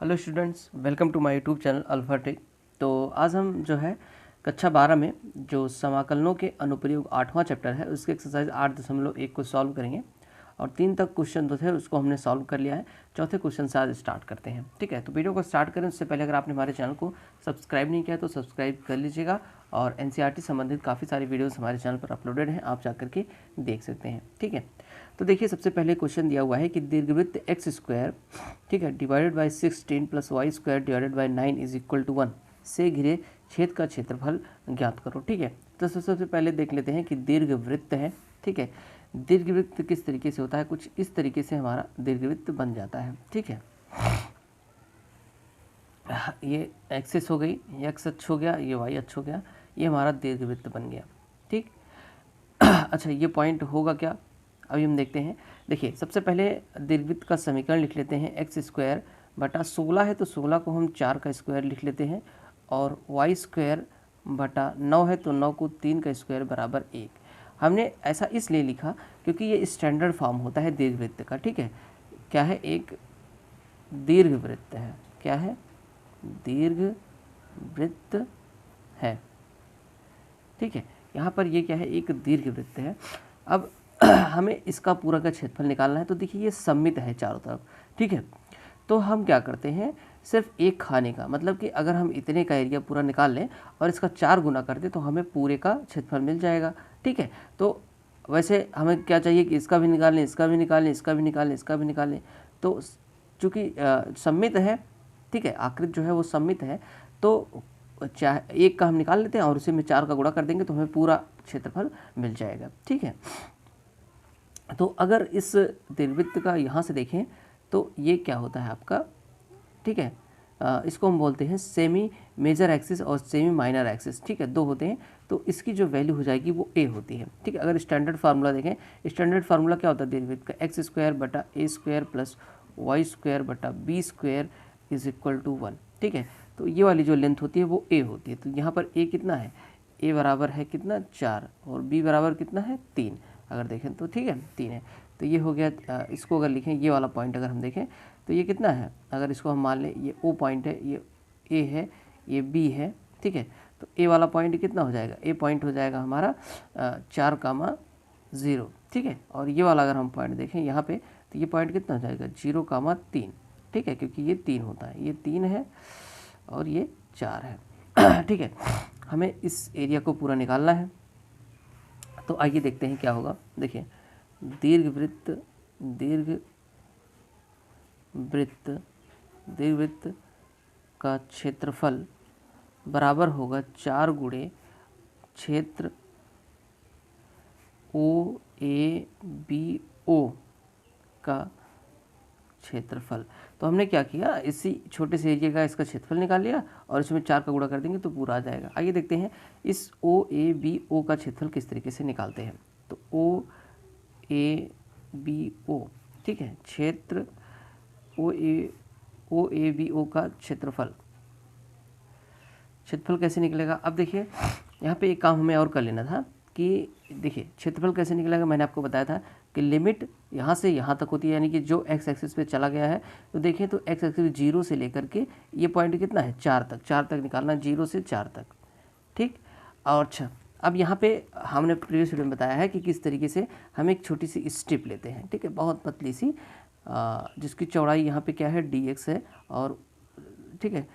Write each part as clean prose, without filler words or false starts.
Hello students, welcome to my YouTube channel Alpha Tech. तो आज हम जो है कक्षा 12 में जो समाकलनों के अनुप्रयोग 8वां चैप्टर है उसके एक्सरसाइज 8.1 को सॉल्व करेंगे और 3 तक क्वेश्चन जो थे उसको हमने सॉल्व कर लिया है। चौथे क्वेश्चन से आज स्टार्ट करते हैं। ठीक है, तो वीडियो को स्टार्ट करें उससे पहले अगर आपने हमारे चैनल को सब्सक्राइब नहीं किया तो सब्सक्राइब कर लीजिएगा और एनसीईआरटी संबंधित काफ़ी सारी वीडियोज़ हमारे चैनल पर अपलोडेड हैं, आप जाकर के देख सकते हैं। ठीक है, तो देखिए सबसे पहले क्वेश्चन दिया हुआ है कि दीर्घवृत्त एक्स स्क्वायर, ठीक है, divided by 16 plus Y square divided by 9 is equal to 1 से घिरे छेद का क्षेत्रफल ज्ञात करो। ठीक है, तो सबसे पहले देख लेते हैं कि दीर्घवृत्त है। ठीक है, दीर्घवृत्त किस तरीके से होता है, कुछ इस तरीके से हमारा दीर्घवृत्त बन जाता है। ठीक है, ये एक्सिस हो गई, ये एक्स अक्ष हो गया, ये वाई अक्ष हो गया, ये हमारा दीर्घवृत्त बन गया। ठीक अच्छा, ये पॉइंट होगा क्या, अभी हम देखते हैं। देखिए सबसे पहले दीर्घवृत्त का समीकरण लिख लेते हैं। एक्स स्क्वायर बटा 16 है तो 16 को हम 4 का स्क्वायर लिख लेते हैं और वाई स्क्वायर बटा 9 है तो 9 को 3 का स्क्वायर बराबर 1। हमने ऐसा इसलिए लिखा क्योंकि ये स्टैंडर्ड फॉर्म होता है दीर्घवृत्त का। ठीक है, क्या है, एक दीर्घवृत्त है। क्या है, दीर्घवृत्त है। ठीक है, यहाँ पर ये क्या है, एक दीर्घवृत्त है। अब हमें इसका पूरा का क्षेत्रफल निकालना है। तो देखिए ये सममित है चारों तरफ। ठीक है, तो हम क्या करते हैं, सिर्फ एक खाने का, मतलब कि अगर हम इतने का एरिया पूरा निकाल लें और इसका 4 गुना कर दें तो हमें पूरे का क्षेत्रफल मिल जाएगा। ठीक है, तो वैसे हमें क्या चाहिए कि इसका भी निकाल लें, इसका भी निकाल लें, इसका भी निकाल लें, इसका भी निकाल लें। तो चूँकि सममित है, ठीक है, आकृति जो है वो सममित है, तो चाहे एक का हम निकाल लेते हैं और उसी में 4 का गुणा कर देंगे तो हमें पूरा क्षेत्रफल मिल जाएगा। ठीक है, तो अगर इस दीर्घवृत्त का यहाँ से देखें तो ये क्या होता है आपका, ठीक है, इसको हम बोलते हैं सेमी मेजर एक्सिस और सेमी माइनर एक्सिस। ठीक है, दो होते हैं, तो इसकी जो वैल्यू हो जाएगी वो ए होती है। ठीक है, अगर स्टैंडर्ड फार्मूला देखें, स्टैंडर्ड फार्मूला क्या होता है दीर्घवृत्त का, एक्स स्क्वायर बटा A square plus Y square बटा B square is equal to 1। ठीक है, तो ये वाली जो लेंथ होती है वो ए होती है। तो यहाँ पर ए कितना है, ए बराबर है कितना 4 और बी बराबर कितना है 3। अगर देखें तो ठीक है 3 है, तो ये हो गया। इसको अगर लिखें, ये वाला पॉइंट अगर हम देखें तो ये कितना है, अगर इसको हम मान लें ये ओ पॉइंट है, ये ए है, ये बी है। ठीक है, तो ए वाला पॉइंट कितना हो जाएगा, ए पॉइंट हो जाएगा हमारा 4,0। ठीक है, और ये वाला अगर हम पॉइंट देखें यहाँ पे तो ये पॉइंट कितना हो जाएगा 0,3। ठीक है, क्योंकि ये 3 होता है, ये 3 है और ये 4 है। ठीक है, हमें इस एरिया को पूरा निकालना है। तो आइए देखते हैं क्या होगा। देखिए दीर्घवृत्त का क्षेत्रफल बराबर होगा 4 गुणे क्षेत्र ओ ए बी ओ का क्षेत्रफल। तो हमने क्या किया, इसी छोटे से एरिया का इसका क्षेत्रफल निकाल लिया और इसमें 4 का गुणा कर देंगे तो पूरा आ जाएगा। आइए देखते हैं इस ओ ए बी ओ का क्षेत्रफल किस तरीके से निकालते हैं। तो ओ ए बी ओ, ठीक है, क्षेत्र ओ ए बी ओ का क्षेत्रफल कैसे निकलेगा। अब देखिए यहाँ पे एक काम हमें और कर लेना था कि देखिए क्षेत्रफल कैसे निकलेगा। मैंने आपको बताया था कि लिमिट यहाँ से यहाँ तक होती है, यानी कि जो एक्स एक्सिस पे चला गया है। तो देखिए तो एक्स एक्सिस 0 से लेकर के ये पॉइंट कितना है 4 तक निकालना, 0 से 4 तक। ठीक, और अच्छा अब यहाँ पे हमने प्रीवियस वीडियो में बताया है कि किस तरीके से हम एक छोटी सी स्ट्रिप लेते हैं। ठीक है, बहुत पतली सी, जिसकी चौड़ाई यहाँ पे क्या है dx है, और ठीक है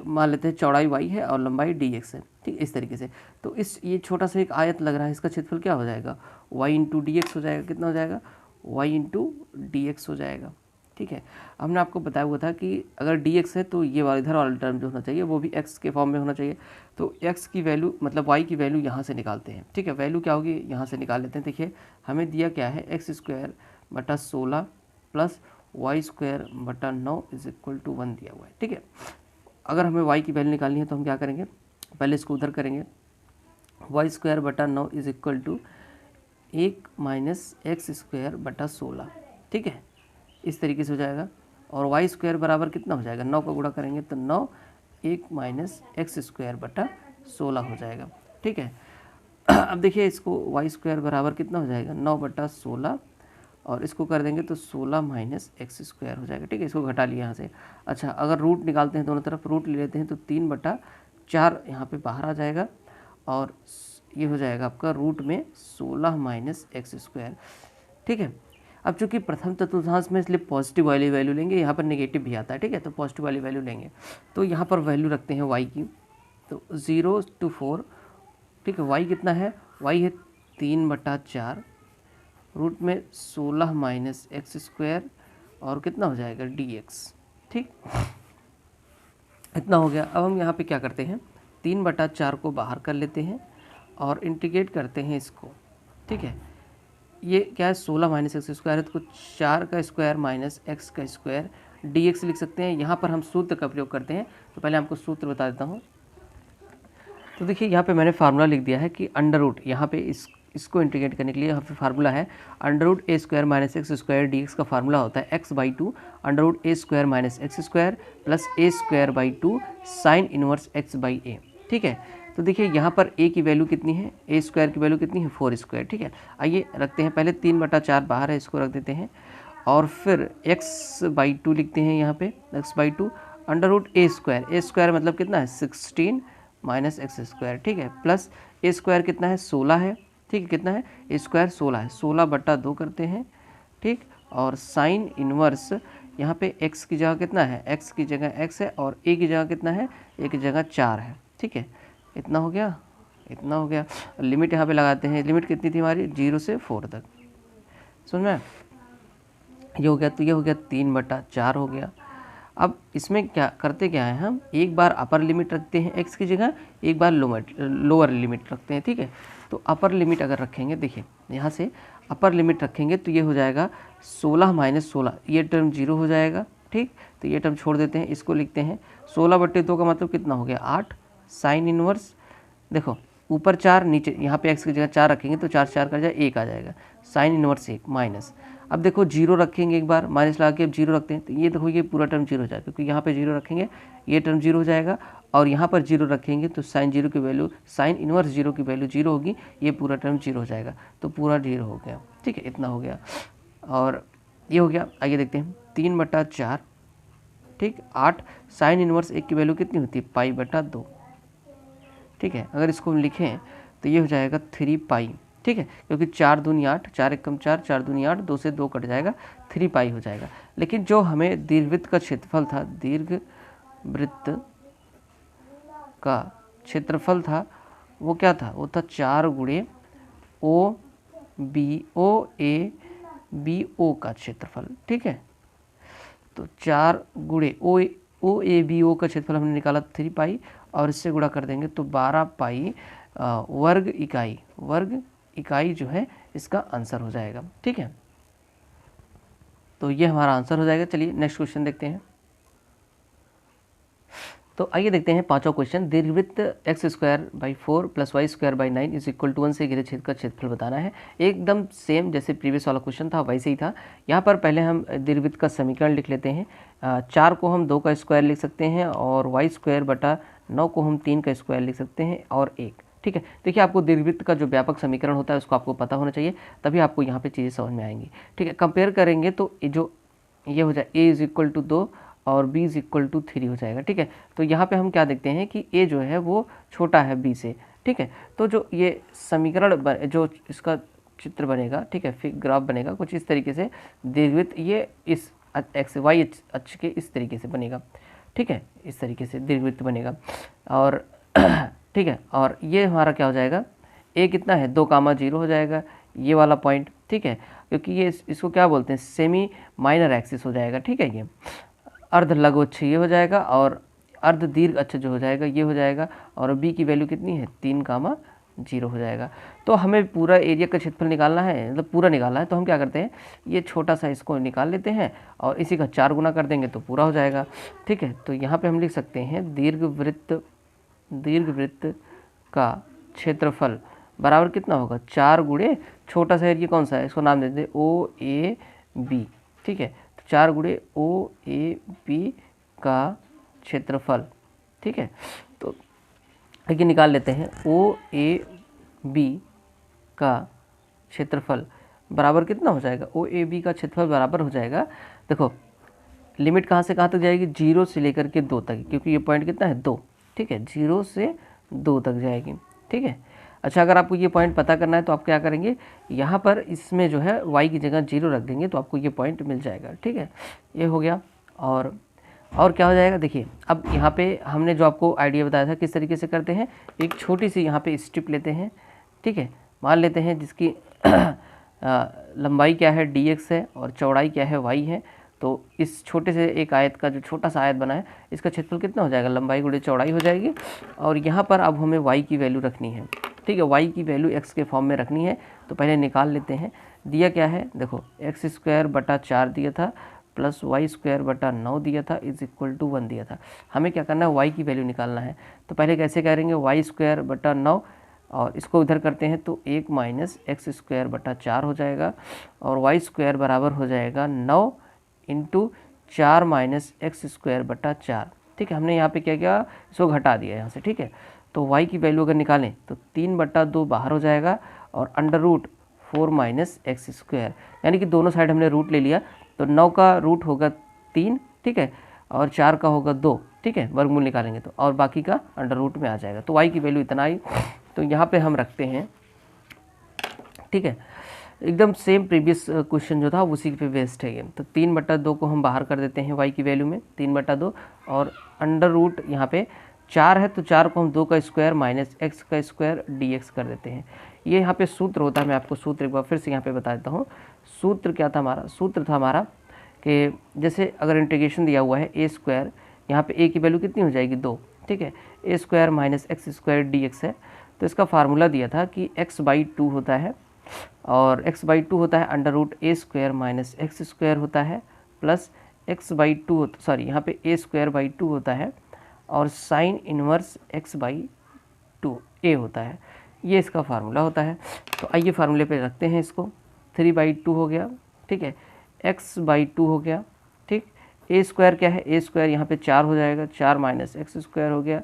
मान लेते हैं चौड़ाई y है और लंबाई dx है। ठीक, इस तरीके से। तो इस ये छोटा सा एक आयत लग रहा है, इसका क्षेत्रफल क्या हो जाएगा y इंटू डी एक्स हो जाएगा। कितना हो जाएगा, y इंटू डी एक्स हो जाएगा। ठीक है, हमने आपको बताया हुआ था कि अगर dx है तो ये वाला इधर वाला टर्म जो होना चाहिए वो भी x के फॉर्म में होना चाहिए। तो x की वैल्यू मतलब y की वैल्यू यहाँ से निकालते हैं। ठीक है, वैल्यू क्या होगी यहाँ से निकाल लेते हैं। देखिए हमें दिया क्या है, एक्स स्क्वायर बटा 16 प्लस वाई स्क्वायर बटा 9 इज इक्वल टू 1 दिया हुआ है। ठीक है, अगर हमें y की वैल्यू निकालनी है तो हम क्या करेंगे, पहले इसको उधर करेंगे, वाई स्क्वायर बटा 9 is equal to 1 minus x square बटा 16। ठीक है, इस तरीके से हो जाएगा। और वाई स्क्वायर बराबर कितना हो जाएगा, 9 का गुणा करेंगे तो 9 1 माइनस एक्स स्क्वायर बटा 16 हो जाएगा। ठीक है, अब देखिए इसको वाई स्क्वायर बराबर कितना हो जाएगा 9 बटा 16 और इसको कर देंगे तो 16 माइनस एक्स स्क्वायर हो जाएगा। ठीक है, इसको घटा लिया यहाँ से। अच्छा, अगर रूट निकालते हैं, दोनों तरफ रूट ले लेते हैं तो 3/4 यहाँ पे बाहर आ जाएगा और ये हो जाएगा आपका रूट में 16 माइनस एक्स स्क्वायर। ठीक है, अब चूंकि प्रथम चतुर्थांश में इसलिए पॉजिटिव वाली वैल्यू लेंगे, यहाँ पर नेगेटिव भी आता है। ठीक है, तो पॉजिटिव वाली वैल्यू लेंगे तो यहाँ पर वैल्यू रखते हैं y की, तो 0 to 4। ठीक है, y कितना है, y है 3/4 रूट में 16 माइनस एक्स स्क्वायर और कितना हो जाएगा dx। ठीक, इतना हो गया। अब हम यहाँ पे क्या करते हैं, 3/4 को बाहर कर लेते हैं और इंटीग्रेट करते हैं इसको। ठीक है, ये क्या है, 16 माइनस एक्स स्क्वायर है तो 4 का स्क्वायर माइनस एक्स का स्क्वायर dx लिख सकते हैं। यहाँ पर हम सूत्र का प्रयोग करते हैं, तो पहले आपको सूत्र बता देता हूँ। तो देखिए यहाँ पे मैंने फार्मूला लिख दिया है कि अंडर रूट, यहाँ पे इसको इंटीग्रेट करने के लिए यहाँ पे फार्मूला है under root a square minus x square dx का फार्मूला होता है x/2 under root a square minus x square plus a square /2 sine inverse x/a। ठीक है, तो देखिए यहाँ पर a की वैल्यू कितनी है, ए स्क्वायर की वैल्यू कितनी है 4 स्क्वायर। ठीक है, आइए रखते हैं, पहले 3/4 बाहर है, इसको रख देते हैं और फिर x/2 लिखते हैं यहाँ पे, x/2 under root a square मतलब कितना है 16 माइनस एक्स स्क्वायर। ठीक है, प्लस ए स्क्वायर कितना है 16 है। ठीक है, कितना है ए स्क्वायर 16 है, 16/2 करते हैं। ठीक, और साइन इनवर्स यहाँ पे x की जगह कितना है, x की जगह x है और a की जगह कितना है, a की जगह 4 है। ठीक है, इतना हो गया, इतना हो गया। लिमिट यहाँ पे लगाते हैं, लिमिट कितनी थी हमारी 0 से 4 तक, समझ में, ये हो गया। तो ये हो गया 3/4 हो गया। अब इसमें क्या करते क्या है, हम एक बार अपर लिमिट रखते हैं x की जगह, एक बार लोअर लिमिट रखते हैं। ठीक है, तो अपर लिमिट अगर रखेंगे, देखिए यहाँ से अपर लिमिट रखेंगे तो ये हो जाएगा 16 माइनस 16, ये टर्म 0 हो जाएगा। ठीक, तो ये टर्म छोड़ देते हैं, इसको लिखते हैं 16/2 का मतलब कितना हो गया 8 साइन इनवर्स। देखो ऊपर 4 नीचे, यहाँ पे x की जगह 4 रखेंगे तो 4 4 कर जाए 1 आ जाएगा, साइन इनवर्स 1 माइनस। अब देखो 0 रखेंगे, एक बार माइनस लगा के अब 0 रखते हैं तो ये देखो ये पूरा टर्म 0 हो जाएगा, क्योंकि यहाँ पे 0 रखेंगे ये टर्म 0 हो जाएगा और यहाँ पर 0 रखेंगे तो साइन 0 की वैल्यू, साइन इनवर्स 0 की वैल्यू 0 होगी, ये पूरा टर्म 0 हो जाएगा, तो पूरा 0 हो गया। ठीक है, इतना हो गया और ये हो गया। आइए देखते हैं 3/4। ठीक, 8 साइन इनवर्स 1 की वैल्यू कितनी होती है π/2। ठीक है, अगर इसको हम लिखें तो ये हो जाएगा 3π। ठीक है, क्योंकि 4 दूनी 8, 4 एकम 4, 4 दूनी 8, 2 से 2 कट जाएगा, 3π हो जाएगा। लेकिन जो हमें दीर्घवृत्त का क्षेत्रफल था, दीर्घवृत्त का क्षेत्रफल था वो क्या था, वो था 4 गुणे OABO का क्षेत्रफल। ठीक है, तो 4 गुणे OABO का क्षेत्रफल हमने निकाला 3π और इससे गुणा कर देंगे तो 12π वर्ग इकाई जो है इसका आंसर हो जाएगा। ठीक है, तो ये हमारा आंसर हो जाएगा। चलिए नेक्स्ट क्वेश्चन देखते हैं। तो आइए देखते हैं पांचवा क्वेश्चन। दीर्घवृत्त x² / 4 + y² / 9 = 1 से घिरे क्षेत्र का क्षेत्रफल बताना है। एकदम सेम जैसे प्रीवियस वाला क्वेश्चन था वैसे ही था। यहाँ पर पहले हम दीर्घवृत्त का समीकरण लिख लेते हैं। 4 को हम 2 का स्क्वायर लिख सकते हैं और y² / 9 को हम 3 का स्क्वायर लिख सकते हैं और 1। ठीक है, देखिए आपको दीर्घवृत्त का जो व्यापक समीकरण होता है उसको आपको पता होना चाहिए, तभी आपको यहाँ पे चीज़ें समझ में आएंगी। ठीक है, कंपेयर करेंगे तो ये हो जाए a = 2 और b = 3 हो जाएगा। ठीक है, तो यहाँ पे हम क्या देखते हैं कि a जो है वो छोटा है b से। ठीक है, तो जो ये समीकरण जो इसका चित्र बनेगा, ठीक है, फिर ग्राफ बनेगा कुछ इस तरीके से। दीर्घवृत्त ये इस एक्स वाई अक्ष के इस तरीके से बनेगा। ठीक है, इस तरीके से दीर्घवृत्त बनेगा और ठीक है, और ये हमारा क्या हो जाएगा, a कितना है 2,0 हो जाएगा ये वाला पॉइंट। ठीक है, क्योंकि ये इसको क्या बोलते हैं सेमी माइनर एक्सिस हो जाएगा। ठीक है, ये अर्ध लघु अक्ष ये हो जाएगा और अर्ध दीर्घ अक्ष जो हो जाएगा ये हो जाएगा और b की वैल्यू कितनी है 3,0 हो जाएगा। तो हमें पूरा एरिया का क्षेत्रफल निकालना है, मतलब पूरा निकालना है, तो हम क्या करते हैं ये छोटा सा इसको निकाल लेते हैं और इसी का 4 गुना कर देंगे तो पूरा हो जाएगा। ठीक है, तो यहाँ पे हम लिख सकते हैं दीर्घवृत्त का क्षेत्रफल बराबर कितना होगा 4 गुणे छोटा सा एरिया कौन सा है, इसको नाम दे दें OAB। ठीक है, तो 4 गुणे OAB का क्षेत्रफल। ठीक है, तो आगे निकाल लेते हैं OAB का क्षेत्रफल बराबर कितना हो जाएगा, ओ ए बी का क्षेत्रफल बराबर हो जाएगा, देखो लिमिट कहाँ से कहाँ तक जाएगी, 0 से लेकर के 2 तक, क्योंकि ये पॉइंट कितना है 2, ठीक है, 0 से 2 तक जाएगी, ठीक है। अच्छा, अगर आपको ये पॉइंट पता करना है तो आप क्या करेंगे, यहाँ पर इसमें जो है y की जगह 0 रख देंगे तो आपको ये पॉइंट मिल जाएगा, ठीक है। ये हो गया। और क्या हो जाएगा, देखिए अब यहाँ पे हमने जो आपको आइडिया बताया था किस तरीके से करते हैं, एक छोटी सी यहाँ पे स्ट्रिप लेते हैं, ठीक है, मान लेते हैं जिसकी लंबाई क्या है dx है और चौड़ाई क्या है y है। तो इस छोटे से एक आयत का जो छोटा सा आयत बना है इसका क्षेत्रफल कितना हो जाएगा, लंबाई गुणे चौड़ाई हो जाएगी। और यहाँ पर अब हमें y की वैल्यू रखनी है, ठीक है, y की वैल्यू x के फॉर्म में रखनी है। तो पहले निकाल लेते हैं, दिया क्या है, देखो x²/4 दिया था प्लस y²/9 दिया था इज इक्वल टू 1 दिया था। हमें क्या करना है, y की वैल्यू निकालना है। तो पहले कैसे करेंगे, y²/9 और इसको इधर करते हैं तो 1 - x²/4 हो जाएगा और y² बराबर हो जाएगा 9 × 4 - x²/4, ठीक है। हमने यहाँ पे क्या किया, इसको घटा दिया यहाँ से, ठीक है। तो y की वैल्यू अगर निकालें तो 3/2 बाहर हो जाएगा और √4 - x², यानी कि दोनों साइड हमने रूट ले लिया। तो 9 का रूट होगा 3, ठीक है, और 4 का होगा 2, ठीक है, वर्गमूल निकालेंगे तो, और बाकी का अंडर रूट में आ जाएगा। तो y की वैल्यू इतना आई। तो यहाँ पे हम रखते हैं, ठीक है, एकदम सेम प्रीवियस क्वेश्चन जो था उसी पे बेस्ड है ये। तो 3/2 को हम बाहर कर देते हैं y की वैल्यू में, 3/2, और अंडर रूट यहाँ पे 4 है तो 4 को हम 2 का स्क्वायर माइनस x का स्क्वायर dx कर देते हैं। ये यहाँ पे सूत्र होता है, मैं आपको सूत्र एक बार फिर से यहाँ पे बता देता हूँ। सूत्र क्या था हमारा, सूत्र था हमारा कि जैसे अगर इंटीग्रेशन दिया हुआ है a², यहाँ पे a की वैल्यू कितनी हो जाएगी 2, ठीक है, a² माइनस x² dx है। तो इसका फार्मूला दिया था कि x/2 होता है और x/2 होता है √a² माइनस x² होता है प्लस x/2 सॉरी यहाँ पे a²/2 होता है और साइन इनवर्स x/2 a होता है। ये इसका फार्मूला होता है। तो आइए फार्मूले पे रखते हैं इसको, 3/2 हो गया, ठीक है, x/2 हो गया, ठीक, a² क्या है, a² यहाँ पे 4 हो जाएगा, 4 - x² हो गया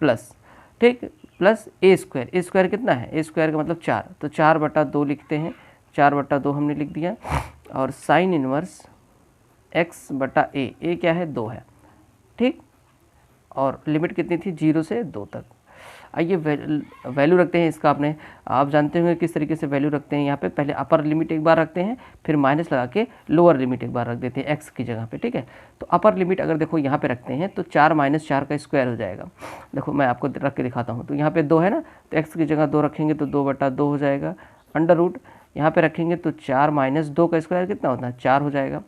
प्लस, ठीक, प्लस a² कितना है, a² का मतलब 4, तो 4/2 लिखते हैं, 4/2 हमने लिख दिया और साइन इनवर्स x/a, a क्या है 2 है, ठीक, और लिमिट कितनी थी 0 से 2 तक। आइए वैल्यू रखते हैं इसका, आप जानते होंगे किस तरीके से वैल्यू रखते हैं। यहाँ पे पहले अपर लिमिट एक बार रखते हैं, फिर माइनस लगा के लोअर लिमिट एक बार रख देते हैं x की जगह पे, ठीक है। तो अपर लिमिट अगर देखो यहाँ पे रखते हैं तो 4 - 4 का स्क्वायर हो जाएगा। देखो मैं आपको रख के दिखाता हूँ। तो यहाँ पे 2 है ना, तो x की जगह 2 रखेंगे तो 2/2 हो जाएगा, अंडर रूट यहाँ पे रखेंगे तो 4 - 2 का स्क्वायर कितना होता है 4 हो जाएगा,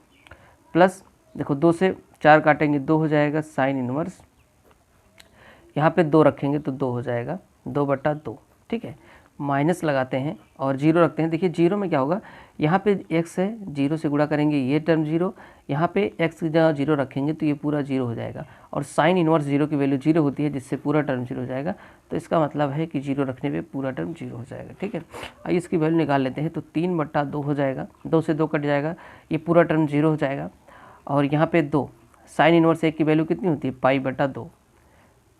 प्लस देखो 2 से 4 काटेंगे 2 हो जाएगा, साइन इनवर्स यहाँ पे 2 रखेंगे तो 2 हो जाएगा, 2/2, ठीक है, माइनस लगाते हैं और 0 रखते हैं। देखिए 0 में क्या होगा, यहाँ पे x है, 0 से गुणा करेंगे ये टर्म 0, यहाँ पे x की जगह 0 रखेंगे तो ये पूरा 0 हो जाएगा और साइन इनवर्स 0 की वैल्यू 0 होती है जिससे पूरा टर्म 0 हो जाएगा। तो इसका मतलब है कि 0 रखने पे पूरा टर्म 0 हो जाएगा, ठीक है। आइए इसकी वैल्यू निकाल लेते हैं। तो 3/2 हो जाएगा, 2 से 2 कट जाएगा, ये पूरा टर्म 0 हो जाएगा और यहाँ पे 2, साइन इनवर्स 1 की वैल्यू कितनी होती है π/2,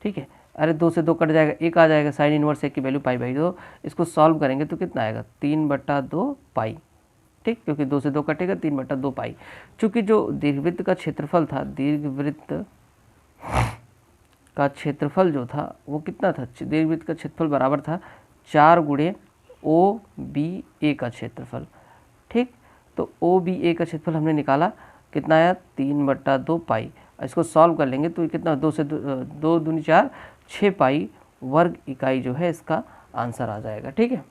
ठीक है, अरे 2 से 2 कट जाएगा, 1 आ जाएगा, साइन इनवर्स 1 की वैल्यू π/2। इसको सॉल्व करेंगे तो कितना आएगा 3/2 पाई, ठीक, क्योंकि 2 से 2 कटेगा, 3/2 पाई। चूँकि जो दीर्घवृत्त का क्षेत्रफल था, दीर्घवृत्त का क्षेत्रफल जो था वो कितना था, दीर्घवृत्त का क्षेत्रफल बराबर था 4 × OBA का क्षेत्रफल, ठीक। तो OBA का क्षेत्रफल हमने निकाला, कितना आया 3/2 पाई। इसको सॉल्व कर लेंगे तो कितना, 2 से 2 दूनी 4, 6 पाई वर्ग इकाई जो है इसका आंसर आ जाएगा, ठीक है।